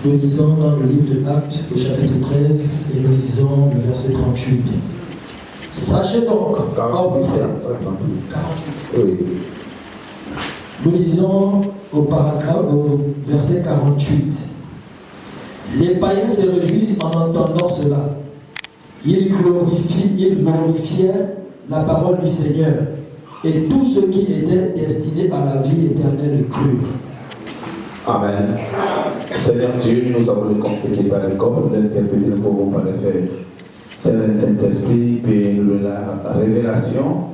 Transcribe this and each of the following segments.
Nous lisons dans le livre de Actes, au chapitre 13, et nous lisons le verset 38. Sachez donc, 48. Oui. Nous lisons au verset 48. Les païens se réjouissent en entendant cela. Ils glorifiaient la parole du Seigneur, et tous ceux qui étaient destinés à la vie éternelle crurent. Amen. Seigneur Dieu, nous avons le conseil qui est à l'école, l'interpréter, nous ne pouvons pas le faire. Seigneur le Saint-Esprit, puis nous donne la révélation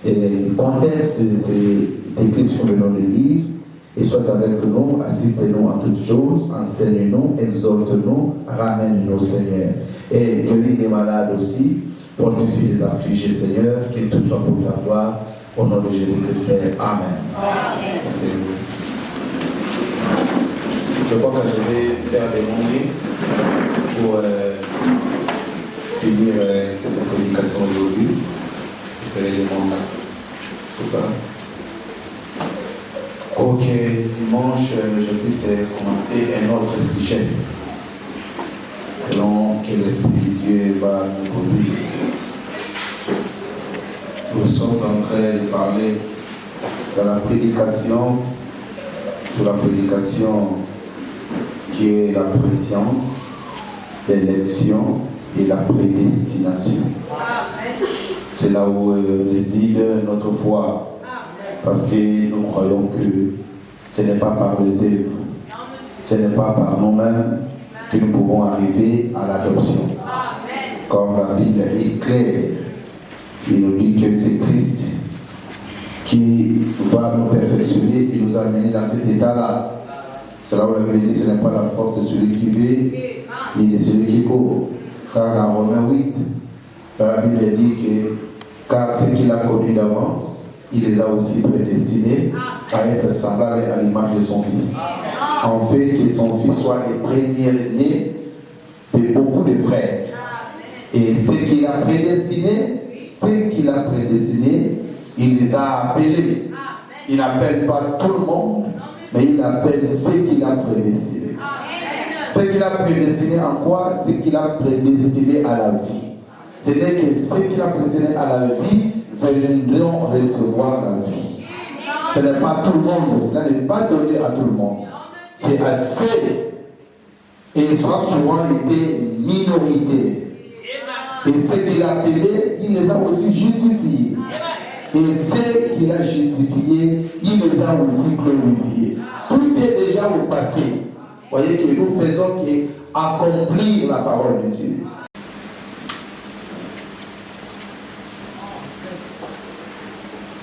et le contexte de ces textes que nous venons de lire, et soit avec nous, assiste-nous en toutes choses, enseigne-nous, exhorte-nous, ramène-nous, Seigneur. Et guéris les malades aussi, fortifie les affligés, Seigneur, que tout soit pour ta gloire, au nom de Jésus-Christ. Amen. Amen. Je crois que je vais faire des mots pour finir cette prédication aujourd'hui. Je ferai des mots tout à l'heure. Ok, dimanche, je puisse commencer un autre sujet, selon que l'Esprit de Dieu va nous conduire. Nous sommes en train de parler de la prédication, sur la prédication qui est la préscience, l'élection et la prédestination. C'est là où réside notre foi. Parce que nous croyons que ce n'est pas par les œuvres, ce n'est pas par nous-mêmes que nous pouvons arriver à l'adoption. Comme la Bible est claire, il nous dit que c'est Christ qui va nous perfectionner et nous amener dans cet état-là. C'est là où la Bible dit que ce n'est pas la force de celui qui veut, ni de celui qui court. Car dans Romains 8, la Bible dit que car ce qu'il a connu d'avance, il les a aussi prédestinés à être semblables à l'image de son Fils. En fait, que son Fils soit le premier-né de beaucoup de frères. Et ce qu'il a prédestiné, il les a appelés. Il n'appelle pas tout le monde, mais il appelle ceux qu'il a prédestinés. Ce qu'il a prédestiné en quoi? Ce qu'il a prédestiné à la vie. Ce n'est que ceux qu'il a prédestiné à la vie viendront recevoir la vie. Ce n'est pas tout le monde, cela n'est pas donné à tout le monde. C'est assez. Et ça a souvent été minorité. Et ceux qu'il a appelés, il les a aussi justifiés. Et ceux qu'il a justifiés, il les a aussi glorifiés. Tout est déjà au passé. Vous voyez que nous faisons qu'accomplir la parole de Dieu.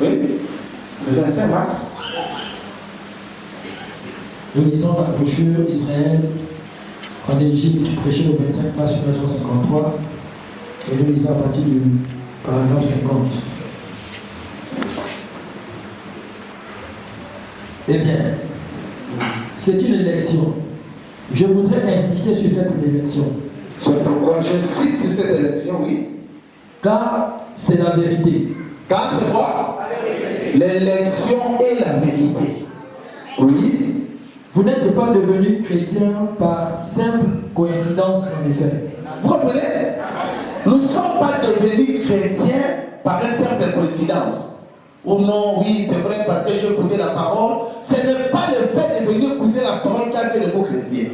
Oui, le verset Max. Nous lisons la brochure Israël en Égypte, prêchée au 25 mars 1953, et nous lisons à partir du paragraphe 50. Eh bien, c'est une élection. Je voudrais insister sur cette élection. C'est pourquoi j'insiste sur cette élection, oui. Car c'est la vérité. Car c'est quoi? L'élection est la vérité. Oui. Vous n'êtes pas devenu chrétien par simple coïncidence, en effet. Vous comprenez? Nous ne sommes pas devenus chrétiens par une simple coïncidence. Oh non, oui, c'est vrai, parce que j'ai écouté la parole. Ce n'est pas le fait de venir écouter la parole qui a fait le mot chrétien.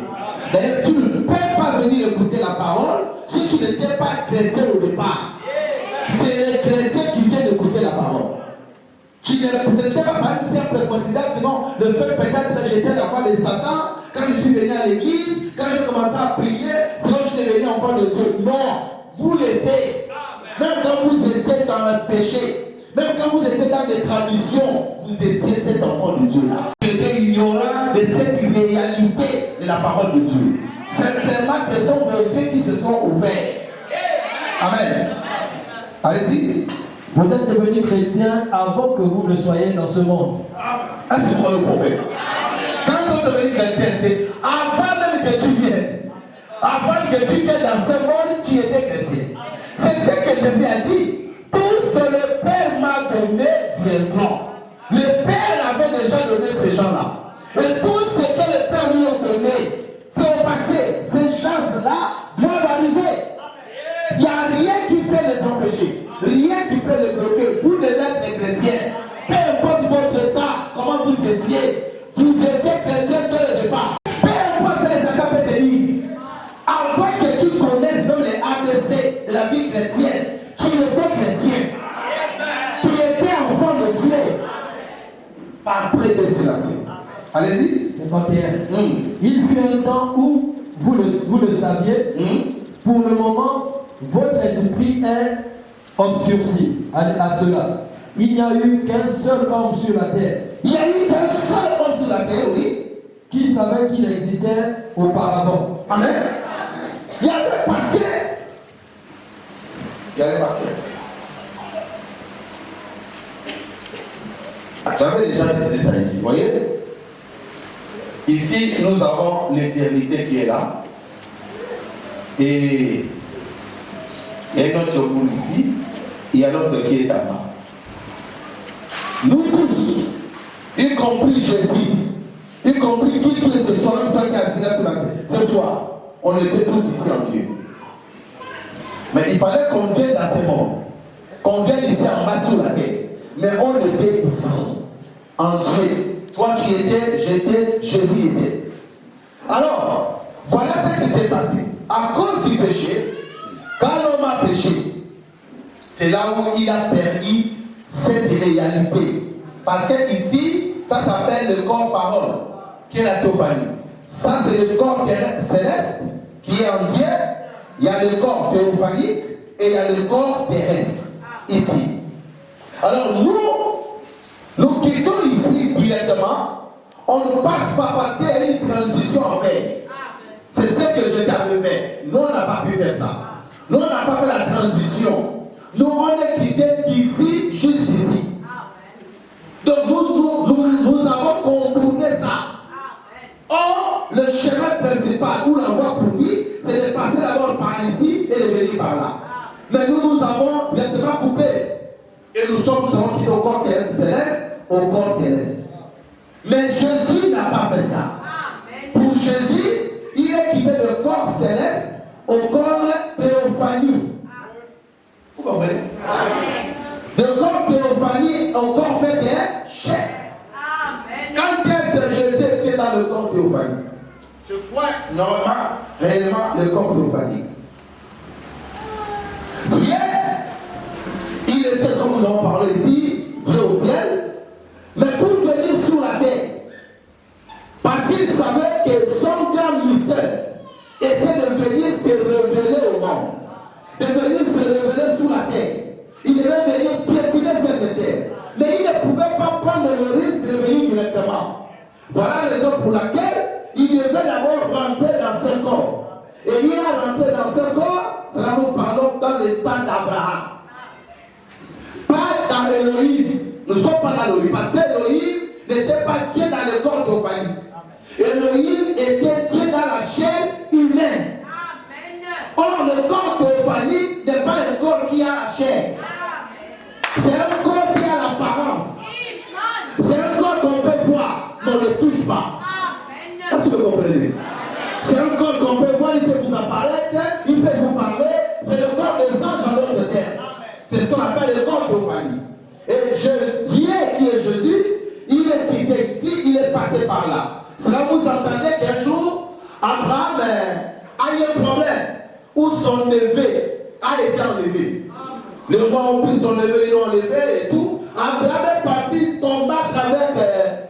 D'ailleurs, tu ne peux pas venir écouter la parole si tu n'étais pas chrétien au départ. C'est les chrétiens qui viennent écouter la parole. Ce n'était pas par une simple coïncidence, non. Le fait peut-être que j'étais la foi de Satan, quand je suis venu à l'église, quand j'ai commencé à prier, sinon je suis devenu enfant de Dieu. Non, vous l'étiez. Même quand vous étiez dans le péché, même quand vous étiez dans des traditions, vous étiez cet enfant de Dieu-là. J'étais ignorant de cette réalité de la parole de Dieu. Simplement, ce sont vos yeux qui se sont ouverts. Amen. Allez-y. Vous êtes devenu chrétien avant que vous ne soyez dans ce monde. Ah, c'est quoi le prophète? Quand vous êtes devenu chrétien, c'est avant même que tu viennes. Avant que tu viennes dans ce monde, tu étais chrétien. C'est ce que je viens de dire. Tout ce que le Père m'a donné viendront. Le Père avait déjà donné ces gens-là. Et tout ce que le Père lui a donné, c'est au passé. par prédestination. Allez-y. 51. Il fut un temps où, vous le saviez, pour le moment, votre esprit est obscurci à cela. Il n'y a eu qu'un seul homme sur la terre. Il n'y a eu qu'un seul homme sur la terre, oui. Qui savait qu'il existait auparavant. Amen. Il y avait parce que il y a les marqueurs. J'avais déjà dit ça ici, vous voyez. Ici, nous avons l'éternité qui est là. Et il y a notre boule ici. Il y a l'autre qui est là-bas. Nous tous, y compris Jésus, y compris qui que ce soit, ce soir, on était tous ici en Dieu. Mais il fallait qu'on vienne dans ce monde, qu'on vienne ici en bas sur la terre. Mais on était ici, en Dieu. Toi tu étais, j'étais, Jésus était. Alors, voilà ce qui s'est passé. À cause du péché, quand l'homme a péché, c'est là où il a perdu cette réalité. Parce que ici, ça s'appelle le corps parole, qui est la théophanie. Ça, c'est le corps céleste, qui est en Dieu. Il y a le corps théophanique et il y a le corps terrestre, ici. Alors nous quittons ici directement. On ne passe pas parce qu'il y a une transition à faire. C'est ce que je t'avais fait. Nous, on n'a pas pu faire ça. Nous, on n'a pas fait la transition. Nous, on est quitté d'ici jusqu'ici. Donc, nous avons contourné ça. Or, le chemin principal ou la voie pour lui, c'est de passer d'abord par ici et de venir par là. Mais nous avons directement coupé. Et nous avons quitté au corps céleste, au corps terrestre. Mais Jésus n'a pas fait ça. Pour Jésus, il est quitté le corps céleste au corps théophanie. Vous comprenez? Le corps théophanie au corps fait des chair. Quand est-ce que Jésus était dans le corps théophanie? C'est quoi normalement, réellement, le corps théophanie? Dieu, il était, comme nous avons parlé ici, Dieu au ciel, mais pour venir sur la terre, parce qu'il savait que son grand mystère était de venir se révéler au monde, de venir se révéler sur la terre. Il devait venir piétiner cette terre, mais il ne pouvait pas prendre le risque de venir directement. Voilà la raison pour laquelle il devait d'abord rentrer dans ce corps. Et il a rentré dans ce corps, cela nous parlons dans le temps d'Abraham. Pas dans Elohim. Nous ne sommes pas dans Elohim, parce qu'Elohim n'était pas Dieu dans le corps théophanique. Elohim était Dieu dans la chair humaine. Or, le corps théophanique n'est pas un corps qui a la chair. C'est un corps qui a l'apparence. C'est un corps qu'on peut voir, mais on ne touche pas. Est-ce que vous comprenez? C'est un corps qu'on peut voir, il peut vous apparaître, il peut vous parler. C'est le corps des anges en l'autre terre. C'est ce qu'on appelle le corps théophanique. Et Dieu qui est Jésus, il est quitté ici, il est passé par là. Cela vous entendez qu'un jour, Abraham a eu un problème où son neveu a été enlevé. Les rois ont pris son neveu, ils l'ont enlevé et tout. Abraham est parti combattre avec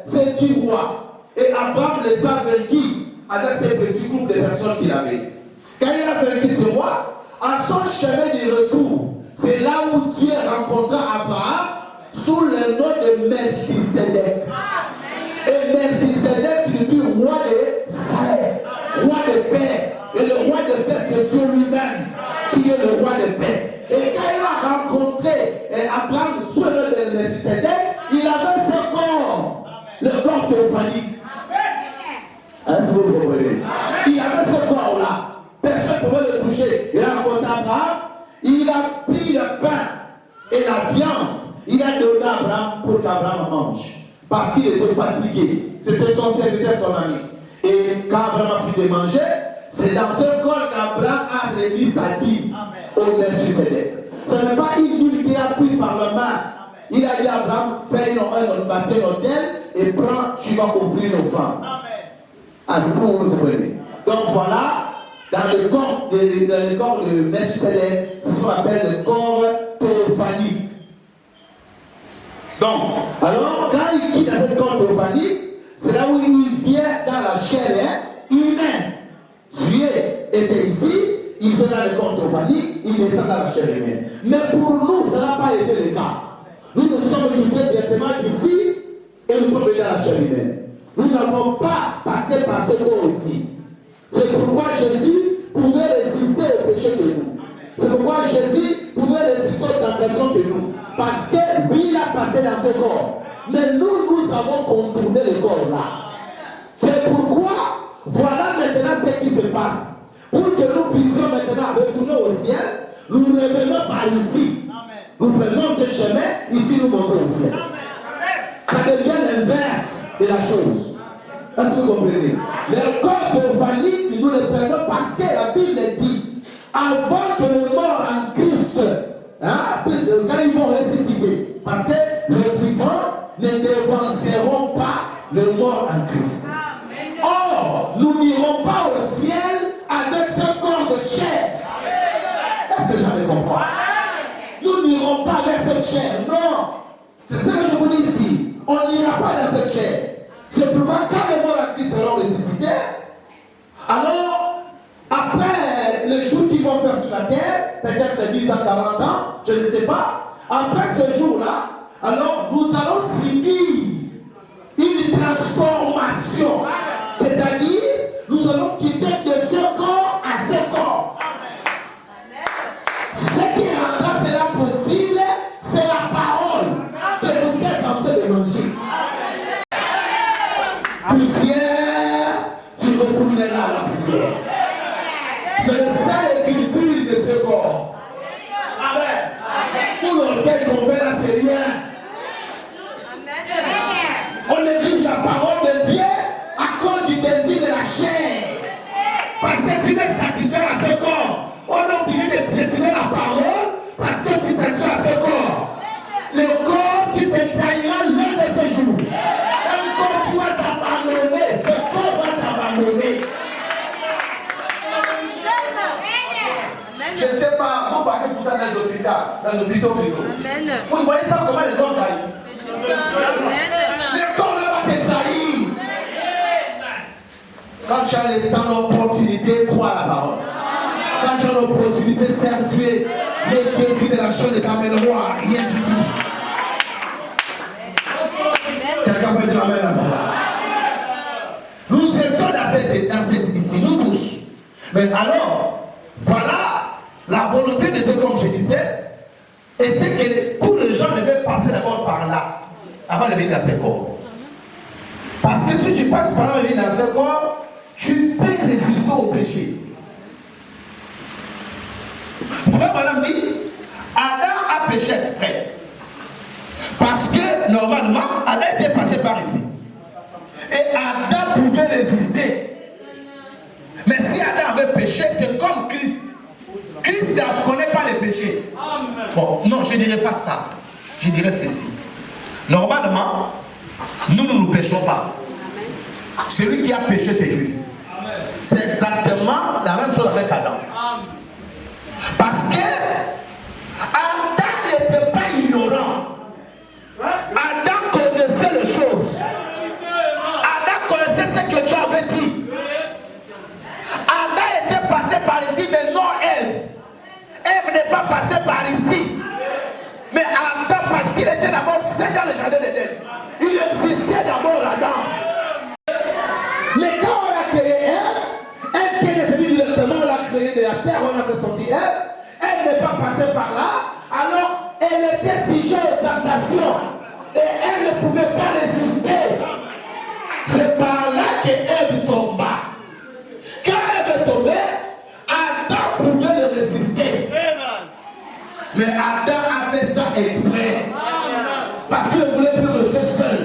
ces 10 rois. Et Abraham les a vaincus avec ces petits groupes de personnes qu'il avait. Quand il a vaincu ce roi, à son chemin du retour, c'est là où Dieu rencontra Abraham sous le nom de Melchisedec. Et Melchisedec signifie roi de Salem, roi de paix. Et le roi de paix, c'est Dieu lui-même qui est le roi de paix. Et quand il a rencontré Abraham sous le nom de Melchisedec, il avait ce corps, le corps théophanique. Est-ce que vous comprenez? Il avait ce corps-là. Personne ne pouvait le toucher. Il a rencontré Abraham, il a pris le pain et la viande. Il a donné à Abraham pour qu'Abraham mange. Parce qu'il était fatigué. C'était son serviteur, son ami. Et quand Abraham a fini de manger, c'est dans ce corps qu'Abraham a remis sa dîme au Melchisedec. Ce n'est pas une dîme qu'il a prise par la main. Il a dit à Abraham, fais un hôtel et prends, tu vas offrir une offrande. Ah, vous comprenez? Donc voilà, dans le corps de Melchisedec, c'est ce qu'on appelle le corps théophanique. Donc, alors, quand il quitte cette corps c'est là où il vient dans la chair humaine. Dieu était ici, il vient dans le corps il descend dans la chair humaine. Mais pour nous, ça n'a pas été le cas. Nous nous sommes livrés directement d'ici et nous sommes venus dans la chair humaine. Nous n'avons pas passé par ce corps ici. C'est pourquoi Jésus pouvait résister au péché de nous. C'est pourquoi Jésus pouvait résister aux tentations de nous. Parce que lui, il a passé dans ce corps. Mais nous avons contourné le corps là. C'est pourquoi, voilà maintenant ce qui se passe. Pour que nous puissions maintenant retourner au ciel, nous revenons par ici. Nous faisons ce chemin, ici nous montons au ciel. Ça devient l'inverse de la chose. Est-ce que vous comprenez? Le corps de vanille, nous le prenons parce que la Bible dit, avant que le mort en Christ, quand ils vont ressusciter, parce que les vivants ne devanceront pas le mort en Christ. Or, nous n'irons pas au ciel avec ce corps de chair. Est-ce que j'avais compris? Nous n'irons pas avec cette chair. Non. C'est ça que je vous dis ici. On n'ira pas dans cette chair. C'est pourquoi quand les morts en Christ seront ressuscités, alors, après les jours qu'ils vont faire sur la terre, peut-être 10 à 40 ans, je ne sais pas, après ce jour-là, alors nous allons subir une transformation. C'est-à-dire, nous allons quitter de ce corps à ce corps. Ce qui rendra cela possible, c'est la parole que vous êtes en train de manger. Poussière, tu retourneras à la poussière. C'est le seul écriture de ce corps. Amen. Pour l'orgueil qu'on fait là, c'est rien. On néglige la parole de Dieu à cause du désir de la chair. Parce que tu veux satisfaire à ce corps. On a oublié de piétiner la parole parce que tu satisfais à ce corps. Le corps qui te trahira l'un de ces jours. Un corps qui va t'abandonner. Ce corps va t'abandonner. Je ne sais pas, vous partez pourtant dans les hôpitaux plutôt. Vous ne voyez pas comment les corps trahissent. Le corps là va te trahir. Quand tu as le temps, l'opportunité, crois à la parole. Quand tu as l'opportunité, serre Dieu. Les désirs de la chose ne t'amèneront à rien du tout. Quelqu'un peut dire amen à ça. Nous étions dans cette ici, nous tous. Mais alors, voilà, la volonté de Dieu, comme je disais, était que tous les gens devaient passer d'abord par là, avant de venir dans ce corps. Parce que si tu passes par là, venir dans ce corps, tu peux résister au péché. Frère madame dit, Adam a péché exprès. Parce que normalement, Adam était passé par ici. Et Adam pouvait résister. Mais si Adam avait péché, c'est comme Christ. Christ ne connaît pas les péchés. Bon, non, je ne dirais pas ça. Je dirais ceci. Normalement, nous ne péchons pas. Celui qui a péché, c'est Christ. C'est exactement la même chose avec Adam. Parce que Adam n'était pas ignorant. Adam connaissait les choses. Adam connaissait ce que Dieu avait dit. Adam était passé par ici, mais non Ève. Ève n'est pas passée par ici. Mais Adam, parce qu'il était d'abord seul dans le jardin d'Éden. Il existait d'abord Adam. Mais quand on a créé Ève, elle qui est descendue directement, on l'a créé de la terre, on a fait sortir Ève. Elle n'est pas passée par là. Alors, elle était sujet aux tentations. Et elle ne pouvait pas résister. C'est par là que Ève tomba. Quand Ève est tombée, Adam pouvait le résister. Mais Adam a fait ça exprès. Parce qu'il ne voulait plus rester seul.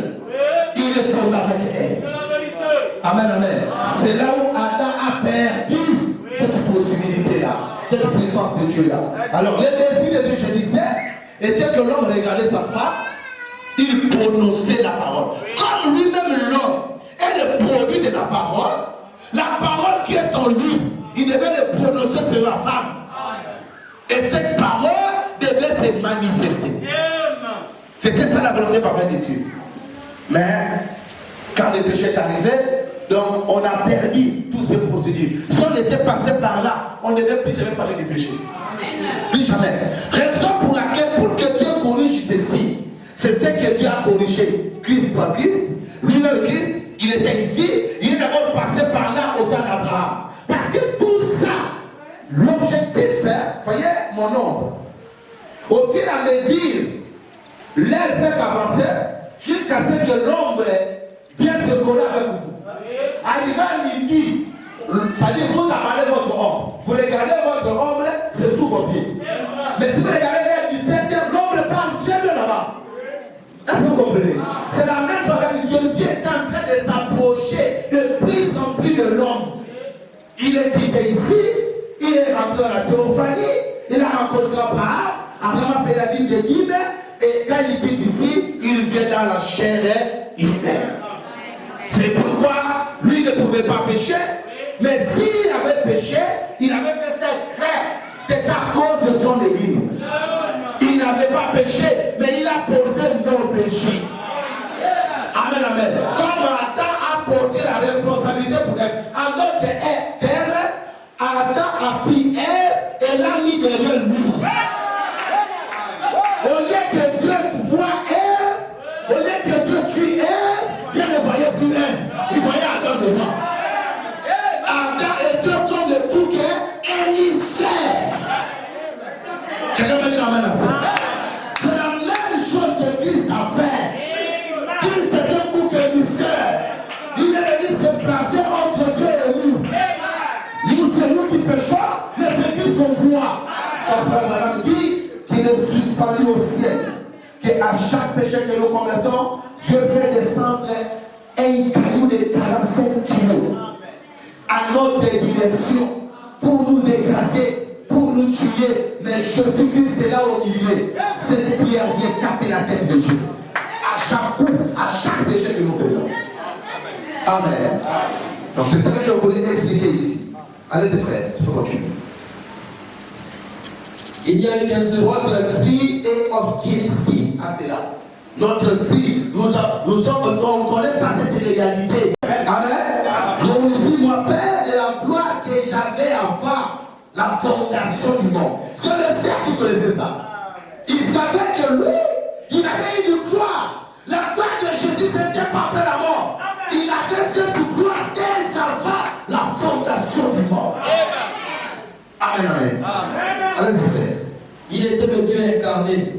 Il est tombé avec Ève. Amen, amen. C'est là où Adam a perdu cette possibilité-là, cette puissance de Dieu-là. Alors, le désir de Dieu, je disais, était que l'homme regardait sa femme, il prononçait la parole. Comme lui-même, l'homme est le produit de la parole qui est en lui, il devait le prononcer sur la femme. Et cette parole devait se manifester. C'était ça la volonté parfaite de Dieu. Mais quand le péché est arrivé, donc on a perdu toutes ces procédures. Si on était passé par là, on ne devait plus jamais parler du péché. Plus jamais. Raison pour laquelle, pour que Dieu corrige ceci, c'est ce que Dieu a corrigé. Christ par Christ, lui-même Christ, il était ici, il est d'abord passé par là au temps d'Abraham. Parce que tout ça, l'objectif, voyez mon ombre, au fur et à mesure, l'air fait avancer jusqu'à ce que l'ombre vienne se coller avec vous. Arrivé à midi, ça dit vous avalez votre ombre. Vous regardez votre ombre, c'est sous vos pieds. Mais si vous regardez vers 17h, l'ombre part très bien là-bas. Est-ce que vous comprenez? C'est la même chose avec Dieu. Dieu est en train de s'approcher de plus en plus de l'ombre. Il est quitté ici, il est rentré dans la théophanie, il a rencontré Abraham, Abraham a fait la vie de Guimé, et quand il quitte ici, il vient dans la chair humaine. C'est pourquoi lui ne pouvait pas pécher, mais s'il avait péché, il avait fait ça exprès. C'est à cause de son église. Il n'avait pas péché, mais il a porté nos péchés. Amen, amen. Comme Adam a porté la responsabilité pour elle. En d'autres termes, Adam a pris Ève et l'a mis derrière lui. Au lieu que Dieu voit Ève, au lieu que Dieu tue Ève, Dieu ne voyait plus Ève. Il voyait Adam devant. Adam était comme le bouquet émissaire. Quelqu'un peut dire amen à ça? C'est la même chose que Christ a fait. Christ est un bouquet émissaire. Il est venu se placer entre Dieu et nous. Nous, c'est nous qui péchons, mais c'est Christ qu'on voit. Mon frère, madame, qu'il est suspendu au ciel. Qu'à chaque péché que nous commettons, Dieu fait descendre un caillou de 45 kilos à notre direction pour nous écraser, pour nous tuer. Mais Jésus-Christ est là au milieu. Cette pierre vient taper la tête de Jésus. À chaque coup, à chaque péché que nous faisons. Amen. Donc c'est ça que je voulais expliquer ici. Allez-y frère, tu peux continuer. Il n'y a eu qu'un seul. Votre esprit est obscurci à cela. Notre esprit, on ne connaît pas cette réalité. Amen. Je vous dis, moi, Père, de la gloire que j'avais avant la fondation du monde. C'est le ciel qui connaissait ça. Il savait que lui, il avait une gloire. La gloire de Jésus, c'était pas après la mort. Il avait cette gloire dès avant la fondation du monde. Amen, amen. Allez-y, frère. Il était le Dieu incarné.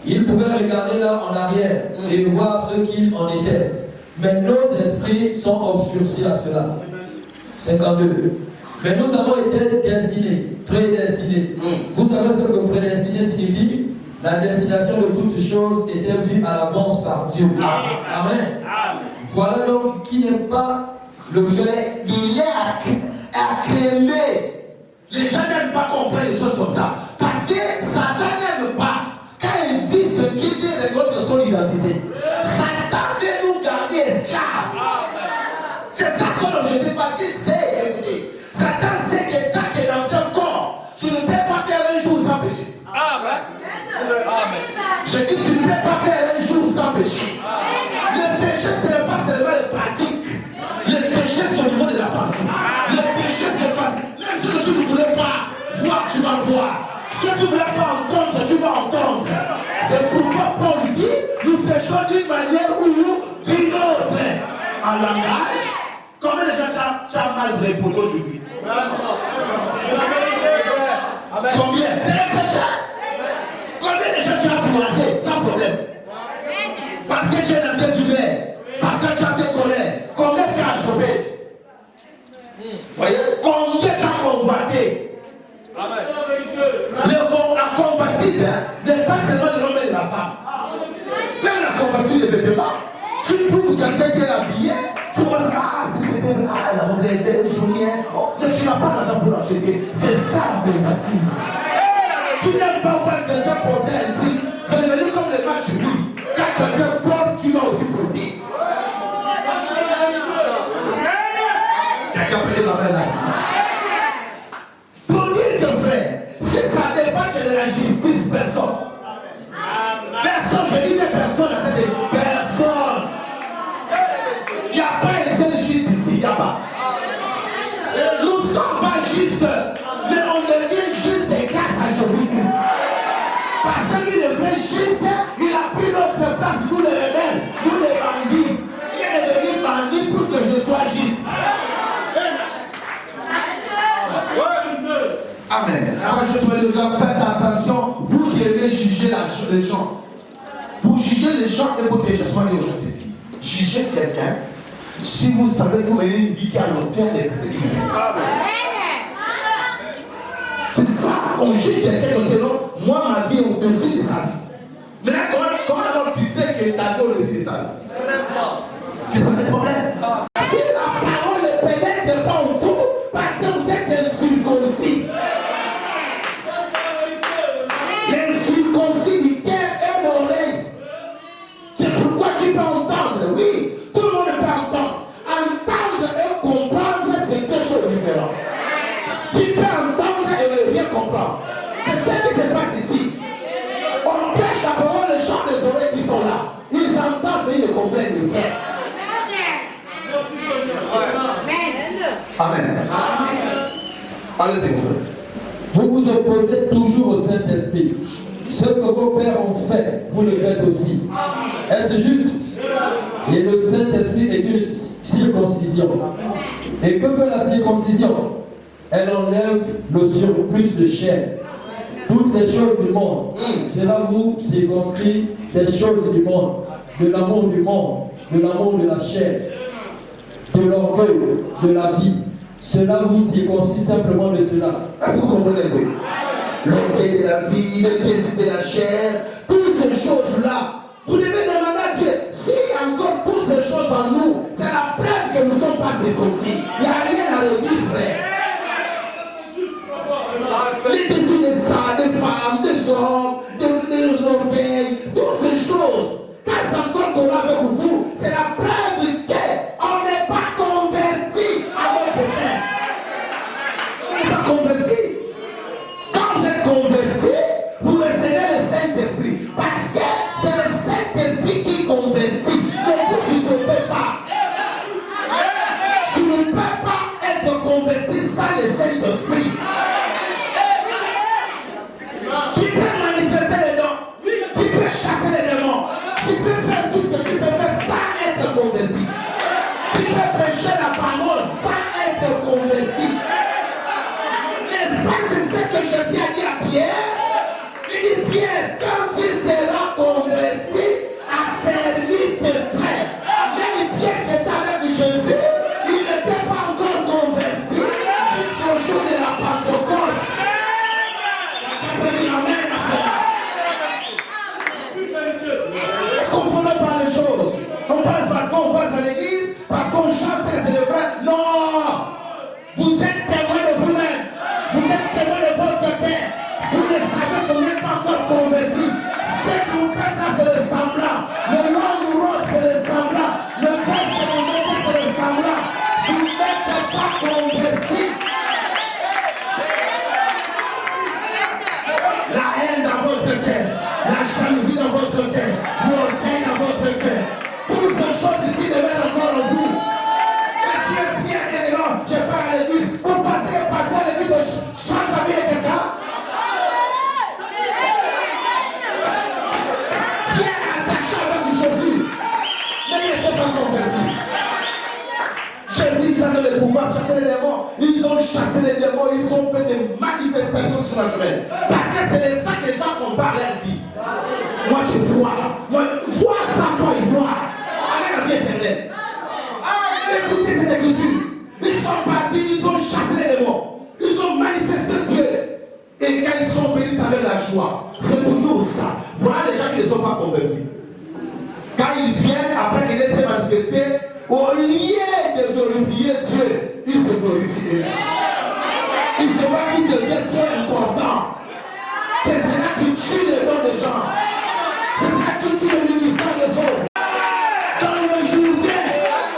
Il pouvait regarder là en arrière et voir ce qu'il en était. Mais nos esprits sont obscurcis à cela. 52. Mais nous avons été destinés, prédestinés. Vous savez ce que prédestiné signifie? La destination de toutes choses était vue à l'avance par Dieu. Amen. Voilà donc qui n'est pas le violet. Il est accrémé. Les gens n'aiment pas comprendre les choses comme ça. Parce que Satan n'aime pas. Quand il existe Dieu, Dieu récolte son identité. Satan veut nous garder esclaves. C'est ça son objectif. Parce qu'il sait, écoutez, Satan sait que tant que dans ce corps, tu ne peux pas faire un jour sans péché. Je dis, tu ne peux pas faire un jour sans péché. Le péché, ce n'est pas seulement les pratiques. Le péché, c'est au niveau de la pensée. Le péché, c'est pas. Même ce que tu ne voulais pas voir, tu vas voir. Ce que tu ne voulais pas entendre, tu vas entendre. C'est pourquoi Paul dit, nous péchons d'une manière ou d'une autre. En langage, combien de gens tu as mal répondu aujourd'hui? Combien? C'est le péché. Combien de gens tu as croisé sans problème? Parce que tu es dans tes humeurs, parce que tu as tes colères. Combien tu as chopé? Voyez? Combien tu as convoité? La convoitise n'est pas seulement de l'homme et de la femme. Même la convoitise des vêtements. Tu trouves quelqu'un qui est habillé, tu vois ça, si c'était la robe de journée, mais tu n'as pas l'argent pour l'acheter. C'est ça la convoitise. Tu n'aimes pas voir quelqu'un porter un prix. C'est devenu comme les matchs de vie. Quand quelqu'un porte, tu vas aussi porter. Quelqu'un peut dire la même chose. Pour dire que frère, si ça dépend de la justice, personne. Personne, je dis des personnes. écoutez, je suis allé aux gens ceci. Jugez quelqu'un si vous savez que vous menez une vie qui est à l'auteur de ce qu'il fait. C'est ça, on juge quelqu'un selon moi, ma vie est au-dessus de sa vie. Maintenant, comment d'abord tu sais que ta vie est au-dessus de sa vie? C'est ça le problème. Si la parole ne pénètre pas en vous, parce que vous êtes incirconcis. L'incirconcis du cœur et de l'oreille. C'est pourquoi tu peux entendre, oui, tout le monde peut entendre. Entendre et comprendre, c'est deux choses différentes. Tu peux entendre et ne rien comprendre. C'est ce qui se passe ici. On prêche la parole, les gens des oreilles qui sont là. Ils entendent mais ils ne comprennent rien. Amen. Allez-y, mon frère. Vous vous opposez toujours au Saint-Esprit. Ce que vos pères ont fait, vous le faites aussi. Est-ce juste? Et le Saint-Esprit est une circoncision. Et que fait la circoncision? Elle enlève le surplus de chair. Toutes les choses du monde. Cela vous circonscrit des choses du monde, de l'amour du monde, de l'amour de la chair, de l'orgueil, de la vie. Cela vous circonscrit simplement de cela. Est-ce que vous comprenez? L'orgueil de la vie, le plaisir de la chair, toutes ces choses-là, vous devez demander à Dieu. S'il y a encore toutes ces choses en nous, c'est la preuve que nous ne sommes pas circoncis. Il n'y a rien à redire, frère. Les désirs des femmes, des hommes, de l'orgueil, toutes ces choses. Quand c'est encore qu'on a avec vous, c'est la preuve qu'on n'est pas converti à votre Père. On n'est pas converti. Quand vous êtes converti, vous recevez le Saint-Esprit. Parce que c'est le Saint-Esprit qui convertit. Donc vous ne pouvez pas. Tu ne peux pas être converti sans le Saint-Esprit. Tu peux manifester les dons. Tu peux chasser les démons. Tu peux faire tout ce que tu peux faire sans être converti. Tu peux prêcher la parole sans être converti. N'est-ce pas? C'est ce que Jésus a dit à Pierre. Il dit, Pierre, quand tu seras converti, affermis tes frères. Même Pierre qui était avec Jésus, il n'était pas encore converti jusqu'au jour de la Pentecôte. On peut dire amen à cela. Ne confondons pas les choses. On pense parce qu'on va à l'église, parce qu'on chante que c'est le vrai. Non! Vous êtes témoin de vous-même. Vous êtes témoin de votre Père. Vous le savez que vous n'êtes pas encore converti. Ce que vous faites là, c'est le semblant. Le long road, c'est le semblant. Le fait que vous mettez, c'est le semblant. Vous n'êtes pas converti. La haine dans votre cœur, la jalousie dans votre cœur, l'orgueil dans votre cœur. Toutes ces choses ici deviennent encore en vous. Et tu es fier et non, je pars à l'église. Vous passez le pasteur à l'église, change la vie de quelqu'un. Pierre est attaché avec Jésus, mais il n'était pas converti. Jésus, ils avaient le pouvoir de chasser les démons. Ils ont chassé les démons, ils ont fait des manifestations surnaturelles. Parce que c'est de ça que les gens comparent leur vie. Moi je vois. Moi, voir sans toi, ils voient. Avec la vie éternelle. Écoutez cette écriture. Ils sont partis, ils ont chassé les démons. Ils ont manifesté Dieu. Et quand ils sont venus avec la joie, c'est toujours ça. Voilà les gens qui ne sont pas convertis. Quand ils viennent, après qu'ils aient été manifestés, au lieu de glorifier Dieu, ils se glorifient eux-mêmes. Ils se voient qu'ils deviennent trop importants. C'est cela qui tue les dons des gens. C'est cela qui tue le ministère des autres. Dans le Jourdain,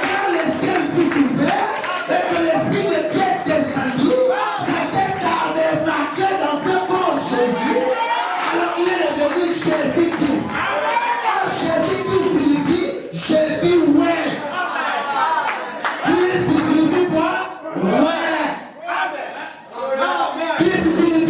quand le ciel fut ouvert et que l'Esprit de Dieu est descendu, ça s'est tabernaqué dans ce corps Jésus. Alors il est devenu Jésus-Christ. Alors Jésus-Christ signifie Jésus, ouais. Christ signifie quoi? Ouais. Christ signifie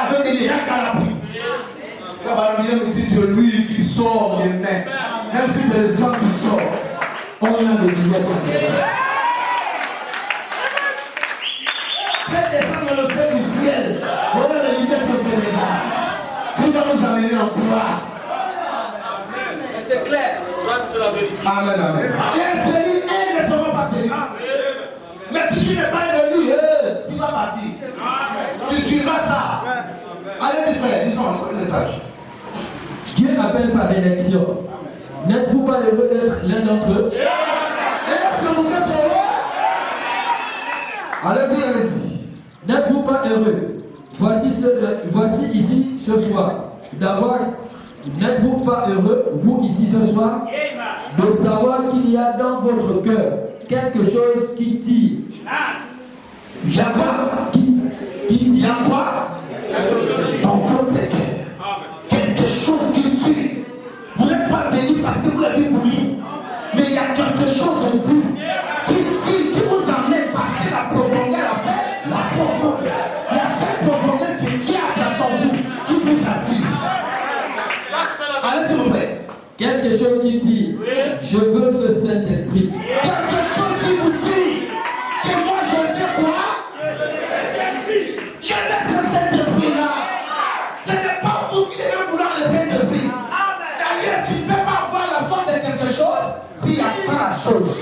avec des liens qu'à la pluie. Frère Baramilem, aussi sur lui qui sort les mains. Même si c'est le sang qui sort, on a le lumière pour Dieu. Faites descendre le feu du ciel. On a le lumière pour Dieu. Qui va nous amener en gloire. C'est clair. C'est la vérité. Amen, amen. Et celui, elles ne seront pas celui. Mais si tu n'es pas élu, tu vas partir. Tu suivras ça. Allez-y, frère, disons le message. Dieu appelle par élection. N'êtes-vous pas heureux d'être l'un d'entre eux? Est-ce que vous êtes heureux? Allez-y, allez-y. N'êtes-vous pas heureux? Voici ici ce soir d'avoir. N'êtes-vous pas heureux, vous ici ce soir, de savoir qu'il y a dans votre cœur quelque chose qui tire? J'avance. Qui Il y tire? a quoi dans votre cœur? Quelque chose qui tue. Vous n'êtes pas venu parce que vous l'avez voulu. Mais il y a quelque chose en vous qui tue, qui vous amène parce que la profondeur appelle la profondeur. Il y a cette profondeur qui tient à place en vous, qui vous attire. Allez-y, mon frère. Quelque chose qui tire. Je veux ce Saint-Esprit. Quelque chose qui vous dit que moi je veux quoi? Je veux ce Saint-Esprit-là. Ce n'est pas vous qui devez vouloir le Saint-Esprit. D'ailleurs, tu ne peux pas avoir la sorte de quelque chose s'il n'y a pas la chose.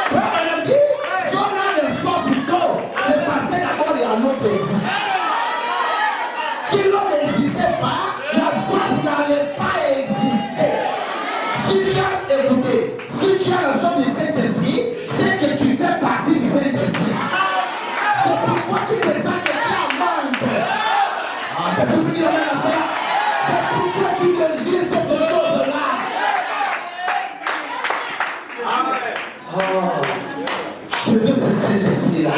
Frère Madame dit, si on a le soif d'eau, c'est parce que d'abord il y a l'eau qui existe. Si l'eau n'existait pas, la soif n'allait pas exister. Si tu as écouté, si tu as la soif du Saint-Esprit, c'est que tu fais partie du Saint-Esprit. C'est pourquoi tu te sens que tu as manque. Ah, tu peux dire à ça. C'est pourquoi tu désires cette chose-là. Oh, je veux ce Saint-Esprit-là.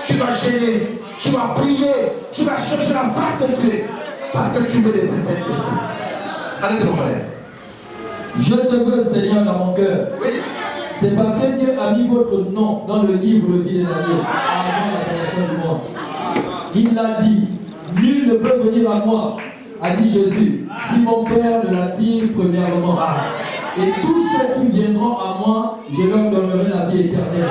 Tu vas gêner, tu vas prier, tu vas chercher la face de Dieu. Parce que tu veux laisser Saint-Esprit. Allez-y, mon frère. Je te veux, Seigneur, dans mon cœur. Oui. C'est parce que Dieu a mis votre nom dans le livre de vie des agneaux avant la création du monde. Il l'a dit, nul ne peut venir à moi, a dit Jésus, si mon Père ne l'attire premièrement. Et tous ceux qui viendront à moi, je leur donnerai la vie éternelle.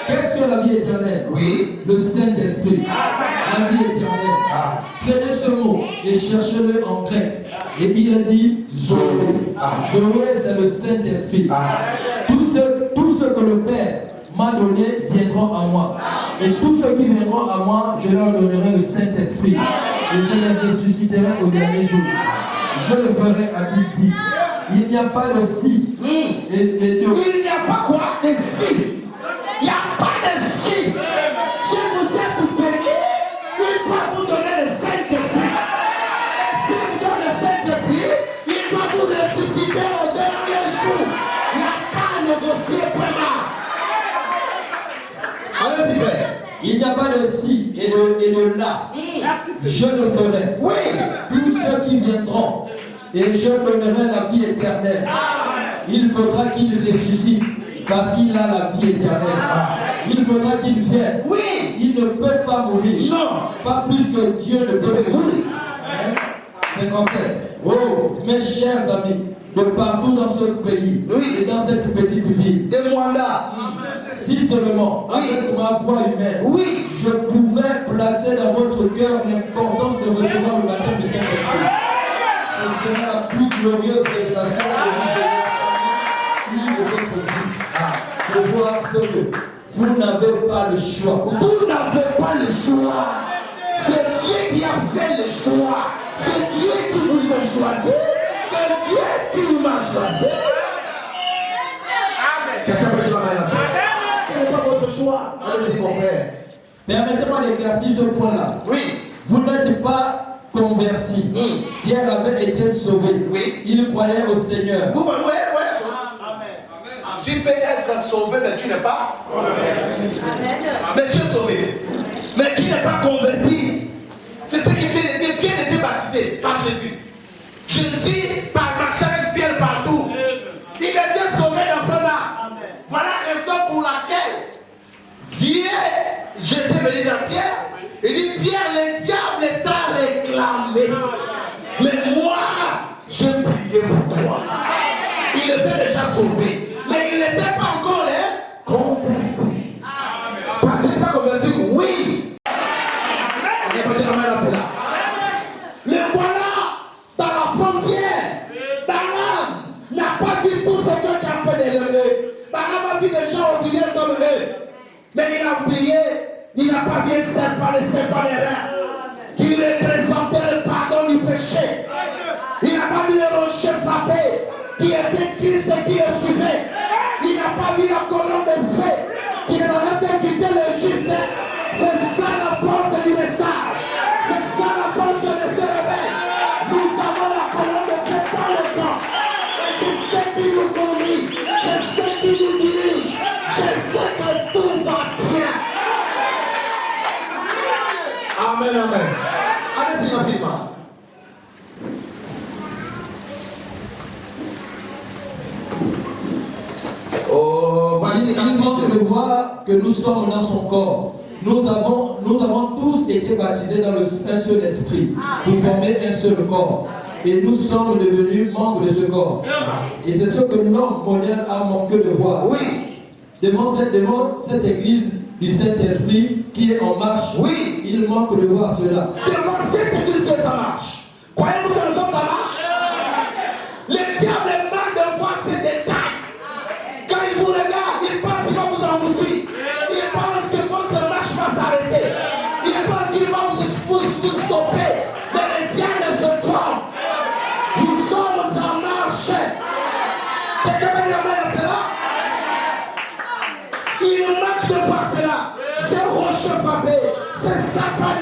Qu'est-ce que la vie éternelle? Oui. Le Saint-Esprit. La vie éternelle. Prenez ce mot et cherchez-le en grec. Et il a dit Zoé. Zoé, c'est le Saint-Esprit. Tous ceux que le Père m'a donné viendront à moi. Et tous ceux qui viendront à moi, je leur donnerai le Saint-Esprit. Et je les ressusciterai au dernier jour. Je le ferai, a-t-il dit. Il n'y a pas de si. Et de... Il n'y a pas quoi? De si. Il n'y a pas de si. Si vous êtes béni, il doit vous donner le Saint-Esprit. Et si vous donne le Saint-Esprit, il doit vous ressusciter au dernier jour. Il n'y a pas à négocier vraiment. Allez-y, frère. Il n'y a pas de si et de là. Je le ferai. Oui. Tous ceux qui viendront, et je donnerai la vie éternelle. Il faudra qu'il ressuscite, parce qu'il a la vie éternelle. Il faudra qu'il vienne. Oui. Il ne peut pas mourir. Non. Pas plus que Dieu ne peut mourir. C'est conseil. Oh, mes chers amis, de partout dans ce pays, Oui. et dans cette petite ville, De moi là. si seulement, avec ma voix humaine, Oui. je pouvais placer dans votre cœur l'importance de recevoir le baptême du Saint-Esprit, ce serait la plus glorieuse révélation de votre vie. De voir ce que vous n'avez pas le choix. Vous n'avez pas le choix. C'est Dieu qui a fait le choix. C'est Dieu qui vous a choisi. C'est Dieu qui m'a choisi. Quelqu'un peut dire amen à ça. Ce n'est pas votre choix. Allez-y, mon frère. Permettez-moi d'éclaircir ce point-là. Oui. Vous n'êtes pas converti. Pierre avait été sauvé. Oui. Il croyait au Seigneur. Oui. Tu peux être sauvé, mais tu n'es pas. Mais tu es sauvé. Mais tu n'es pas converti. C'est ce qui Pierre était baptisé par Jésus. Jésus marchait avec Pierre partout. Il était sauvé dans son âme. Voilà la raison pour laquelle Dieu, Jésus veut dire à Pierre, Il dit, Pierre, le diable t'a réclamé. Mais moi, je priais pour toi. Il était déjà sauvé. Mais il n'était pas encore converti. Parce qu'il n'est pas converti, oui. On peut dire amen à cela. Le voilà dans la frontière. Balaam n'a pas vu tout ce que tu as fait de eux. Balaam a vu des gens ordinaires comme eux. Mais il a oublié, il n'a pas vu un serpent, le serpent des reins, qui représentait le pardon du péché. Il n'a pas vu le rocher frappé, qui était Christ et qui le suivait. Il n'a pas vu la colonne de feu, qui l'avait fait quitter l'Égypte. C'est ça la force du message. C'est ça la force de ce réveil. Nous avons la colonne de feu dans le temps. Et je sais qui nous conduit. Je sais qui nous dirige. Je sais que tout va bien. Amen, amen. Allez-y rapidement. Oh, Il manque de voir que nous sommes dans son corps. Nous avons tous été baptisés dans un seul esprit pour former un seul corps. Et nous sommes devenus membres de ce corps. Et c'est ce que l'homme moderne a manqué de voir. Oui. Devant cette église du Saint-Esprit qui est en marche, Oui. il manque de voir cela. Devant cette église qui est en marche. Croyez-vous que nous sommes en marche? Le diable manque de voir ces détails. Quand il vous regarde, il pense qu'il va vous engloutir. Il pense que votre marche va s'arrêter. Il pense qu'il va vous stopper. Mais le diable se trompe. Nous sommes en marche. Quelqu'un peut dire amen à cela? Il manque de voir cela. C'est rocher frappé. C'est Satan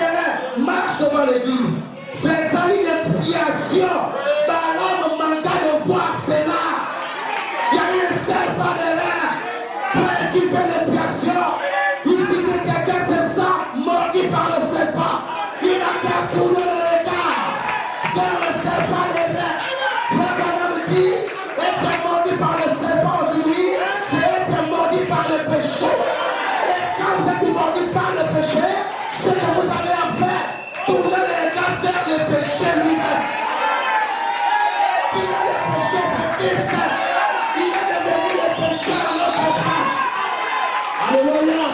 marche devant l'église. Faisant une expiation. Balaam manqua de voir cela. Il y a eu un serpent de l'air qui fait l'expiation. Ici, quelqu'un se sent mordu par le serpent. Il a qu'à tourner le regard vers le serpent de l'air. Frère Balaam dit, être mordu par le serpent aujourd'hui, c'est être mordu par le péché. Et quand vous êtes mordu par le péché, ce que vous avez à faire, tournez le regard vers le péché lui-même. Il a le péché, c'est Christ. Il est devenu le péché à notre place. Alléluia.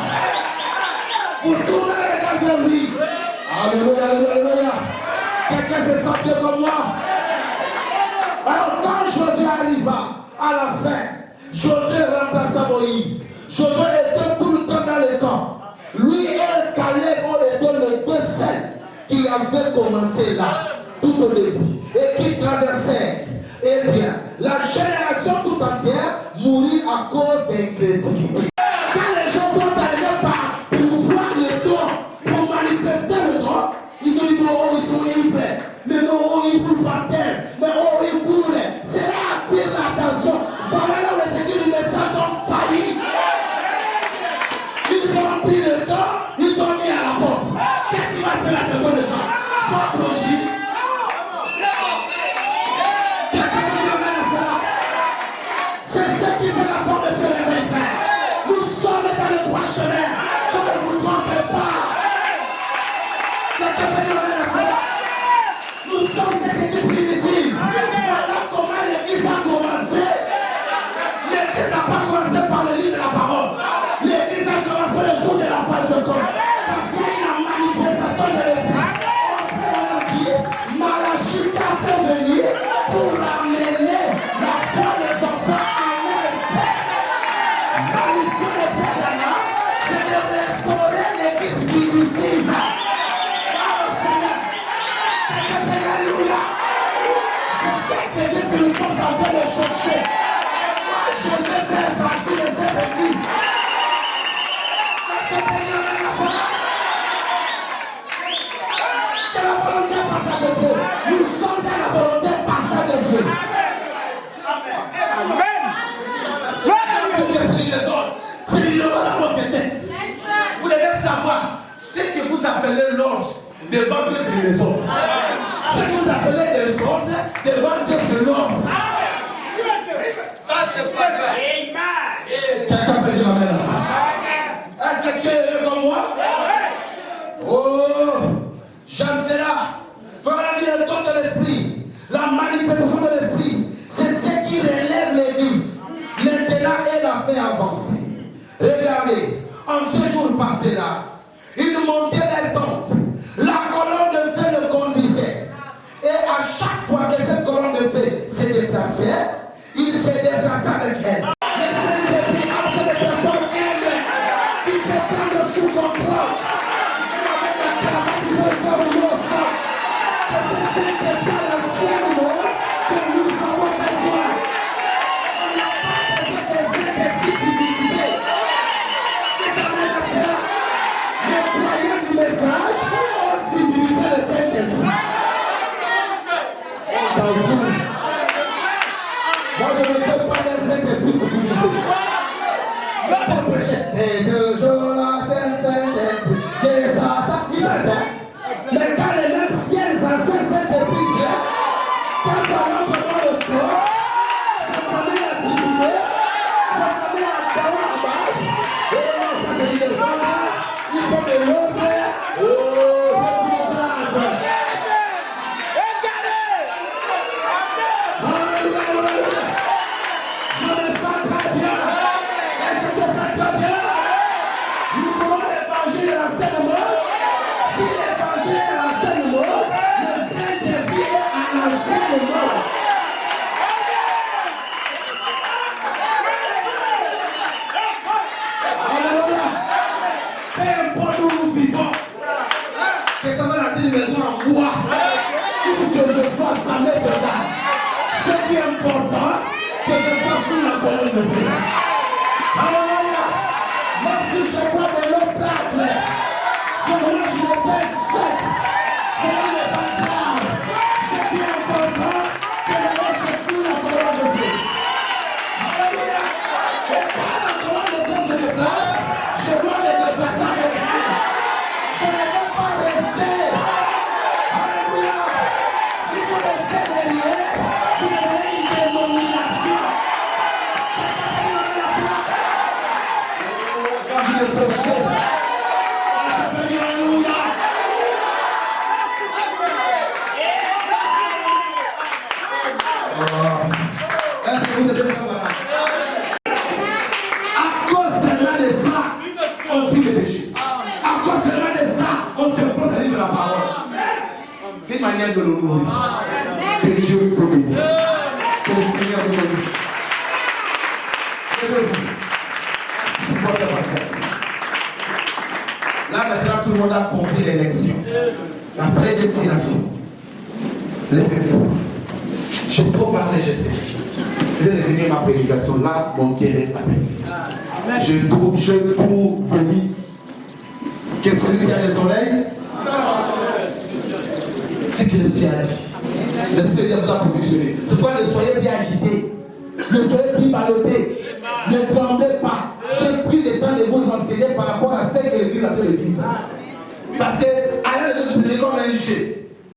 Vous tournez le regard vers lui. Alléluia, alléluia. Quelqu'un se sent bien comme moi. Alors quand Josué arriva à la fin, Josué remplaça Moïse. Josué était tout le temps dans les camps. Lui et Caleb étaient les deux seuls qui avaient commencé là, tout au début, et qui traversaient. Eh bien, la génération tout entière mourut à cause d'incrédulité. Quand les gens sont arrivés par pouvoir le don, pour manifester le don, ils ont dit non, oh, ils sont ivres. Mais non, oh, ils courent par terre. Mais oh, ils courent. Cela attire l'attention. Voilà là où les équipes du message ont failli. Ils ont pris le don, ils ont mis à la porte. Qu'est-ce qui va attirer l'attention des gens? Faut approcher. C'est ce qui fait la force de ce réveil, frère. Nous sommes dans le droit chemin. Ne vous trompez pas. Quelqu'un peut dire amen à cela. Nous sommes cette équipe primitive. Voilà comment l'église a commencé. L'église n'a pas commencé par le livre de la parole. L'église a commencé le jour de la Pentecôte. Parce qu'il y a une manifestation de l'esprit. On fait un pied. Malachie a prévenu pour amener la foi des enfants. La mission de frère Dana, c'est de restaurer l'église primitive. Alléluia. C'est cette église que nous sommes en train de chercher. Moi, je vais faire partie de cette église. C'est la volonté partagée de Dieu. Nous sommes dans la volonté partagée de Dieu. C'est l'ordre dans votre tête. Vous devez savoir ce que vous appelez l'ordre devant Dieu, c'est les ordres. Ce que vous appelez des ordres devant Dieu, c'est l'ordre. Ça, c'est pas ça. Quelqu'un peut dire amen à ça. Est-ce que tu es heureux comme moi? Oh! l'esprit, la manifestation de l'esprit, c'est ce qui relève l'église. Maintenant, elle a fait avancer. Regardez, en ce jour passé-là, ils montaient les tentes. La colonne de feu le conduisait. Et à chaque fois que cette colonne de feu se déplaçait, il se déplaçait avec elle. Le Saint-Esprit a fait des personnes aiment qui peut prendre sous contrôle. Avec la cravate, tu peux faire le sang. C'est ce Saint-Esprit à l'enseignement que nous avons besoin. On n'a pas besoin des Saint-Esprits civilisés. C'est à cela. Les croyants du message ont civilisé le Saint-Esprit. Dans vous. Moi, je ne veux pas des Saint-Esprit civilisés. Pour prêcher, c'est toujours la Saint-Esprit. Que Satan, il s'entend. Mais quand les mêmes ciels enseignent Saint-Esprit viennent, quand ça rentre dans le corps, ça t'amène à titiller, ça t'amène à parler en marche. Et non, ça c'est des hommes, il faut de l'autre. Oh, de comprendre. Je me sens très bien. Est-ce que tu te sens très bien? Nous pouvons l'évangile et l'enseignement. Si l'évangile est l'enseignement, le Saint-Esprit est à l'enseignement. Alléluia. Peu importe où nous vivons, que ce soit dans une maison en bois, ou que je sois sans mes dedans, ce qui est important, que je sois sous la colonne de feu. Alléluia. Même si je bois de l'eau plate, je mange le pain sec. Cela n'est pas grave. Ce qui est important, que je reste sous la colonne de feu. Alléluia. Et quand la colonne de feu se déplace, je dois me déplacer avec elle. Je ne veux pas rester. Alléluia. Si vous restez derrière, vous avez une dénomination. J'ai envie de prêcher. Alléluia. Est-ce que vous êtes prêts, voilà? À cause seulement de ça, on fuit le péché. À cause seulement de ça, on se propose à vivre la parole. C'est une manière de nous nourrir. Que Dieu vous bénisse. Que le Seigneur vous bénisse. Levez-vous. Votre patience. Là maintenant, tout le monde a compris l'élection. La prédestination. Levez-vous. J'ai trop parlé, je sais. Si j'ai fini ma prédication, là, mon cœur est apaisé. Je trouve venir que celui qui a les oreilles, c'est que l'Esprit a dit. L'Esprit vous a positionné. C'est pourquoi ne soyez plus agités, ne soyez plus ballottés, ne tremblez pas. J'ai pris le temps de vous enseigner par rapport à ce que l'Église a fait de vivre. Parce que, à l'heure de nous, c'est comme un jet.